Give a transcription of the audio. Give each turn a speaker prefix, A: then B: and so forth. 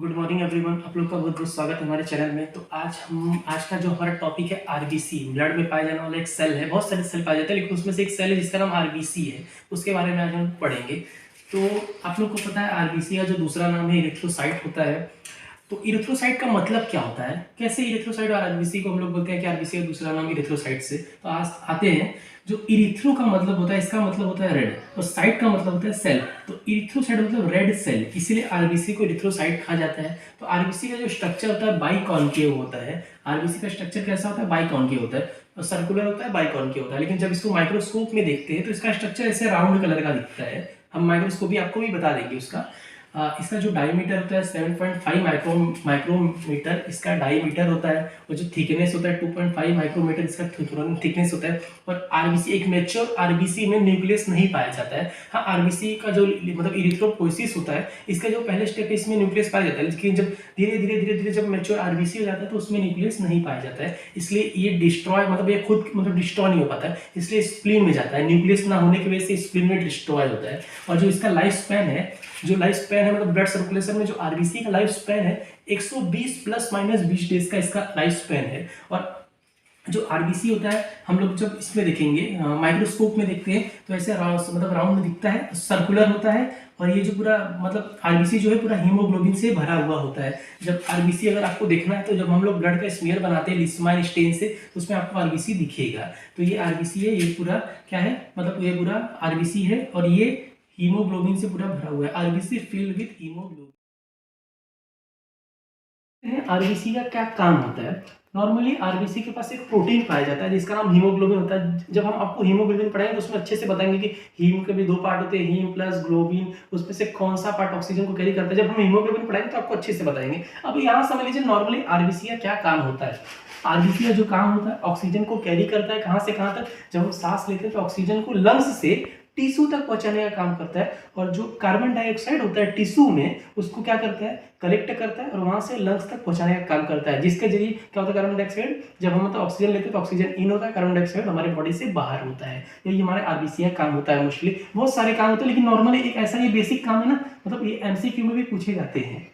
A: Good morning everyone. आप लोग का बहुत बहुत स्वागत है हमारे चैनल में। तो आज का जो हमारा टॉपिक है आरबीसी, ब्लड में पाया जाने वाला एक सेल है। बहुत सारे सेल पाए जाते हैं लेकिन उसमें से एक सेल है जिसका नाम आरबीसी है, उसके बारे में आज हम पढ़ेंगे। तो आप लोग को पता है आरबीसी का जो दूसरा नाम है इरिथ्रोसाइट होता है। तो इरिथ्रोसाइट का मतलब क्या होता है, कैसे इरिथ्रोसाइट और आरबीसी को हम लोग बोलते हैं कि आरबीसी का दूसरा नाम इरिथ्रोसाइट से। तो आज आते हैं, जो इरिथ्रो का मतलब होता है, इसका मतलब होता है रेड, और साइट का मतलब होता है सेल। तो इरिथ्रोसाइट मतलब रेड सेल, इसीलिए आरबीसी को इरिथ्रोसाइट कहा जाता है। तो आरबीसी का जो स्ट्रक्चर होता है बाइकॉन्केव होता है। आरबीसी का स्ट्रक्चर कैसा होता है? बाइकॉन्केव होता है, और सर्कुलर होता है, बाइकॉन्केव होता है। लेकिन जब इसको माइक्रोस्कोप में देखते हैं तो इसका स्ट्रक्चर ऐसे राउंड कलर का दिखता है। हम माइक्रोस्कोपी आपको भी बता देंगे उसका। इसका जो डायमीटर होता है 7.5 माइक्रोमीटर इसका डायमीटर होता है, और जो थिकनेस होता है 2.5 माइक्रोमीटर इसका थिकनेस होता है। और आरबीसी, एक मैच्योर आरबीसी में न्यूक्लियस नहीं पाया जाता है। हाँ, आरबीसी का जो मतलब इरिथ्रोपोइसिस होता है, इसका जो पहले स्टेप है इसमें न्यूक्लियस पाया जाता है, लेकिन जब धीरे धीरे जब मैच्योर आरबीसी हो जाता है तो उसमें न्यूक्लियस नहीं पाया जाता है। इसलिए ये डिस्ट्रॉय मतलब ये खुद मतलब डिस्ट्रॉय नहीं हो पाता है, इसलिए स्प्लीन में जाता है। न्यूक्लियस ना होने की वजह से स्प्लीन में डिस्ट्रॉय होता है। और जो इसका लाइफ स्पैन है, मतलब ब्लड सर्कुलेशन में जो आरबीसी का लाइफ स्पैन है 120 प्लस माइनस 20 डेज का इसका लाइफ स्पैन है। और जो आरबीसी होता है, हम लोग जब इसमें देखेंगे माइक्रोस्कोप में देखते हैं तो ऐसे मतलब राउंड दिखता है, सर्कुलर होता है। और ये जो पूरा मतलब आरबीसी जो है पूरा हीमोग्लोबिन से भरा हुआ होता है। जब आरबीसी अगर आपको देखना है तो जब हम लोग ब्लड का स्मीयर बनाते हैं लिस्माइन स्टेन से, तो उसमें आपको आरबीसी दिखेगा। तो ये आरबीसी है, ये पूरा क्या है, मतलब ये पूरा आरबीसी है, और ये हीमोग्लोबिन से पूरा भरा हुआ है। RBC filled with haemoglobin. RBC का क्या काम होता है? नॉर्मली आरबीसी के पास एक प्रोटीन पाया जाता है जिसका नाम हीमोग्लोबिन होता है। जब हम आपको हीमोग्लोबिन पढ़ाएंगे तो उसमें अच्छे से बताएंगे कि हीम के भी दो पार्ट होते हैं, हीम प्लस ग्लोबिन, उसमें से कौन सा पार्ट ऑक्सीजन को कैरी करता है। जब हम हीमोग्लोबिन पढ़ाएंगे तो आपको अच्छे से बताएंगे। अब यहाँ समझ लीजिए नॉर्मली आरबीसी का क्या काम होता है। आरबीसी का जो काम होता है, ऑक्सीजन को कैरी करता है। कहाँ से कहाँ तक? जब हम सांस लेते हैं तो ऑक्सीजन को लंग्स से टिश्यू तक पहुंचाने का काम करता है, और जो कार्बन डाइऑक्साइड होता है टिश्यू में, उसको क्या करता है? कलेक्ट करता है और वहां से लंग्स तक पहुंचाने का काम करता है। जिसके जरिए क्या होता है? कार्बन डाइऑक्साइड, जब हम मतलब ऑक्सीजन लेते हैं तो ऑक्सीजन इन होता है, कार्बन डाइऑक्साइड हमारे बॉडी से बाहर होता है। यही हमारे आरबीसी का काम होता है। मोस्टली बहुत सारे काम होते हैं, लेकिन नॉर्मली एक ऐसा ये बेसिक काम है ना, मतलब ये एमसीक्यू में भी पूछे जाते हैं।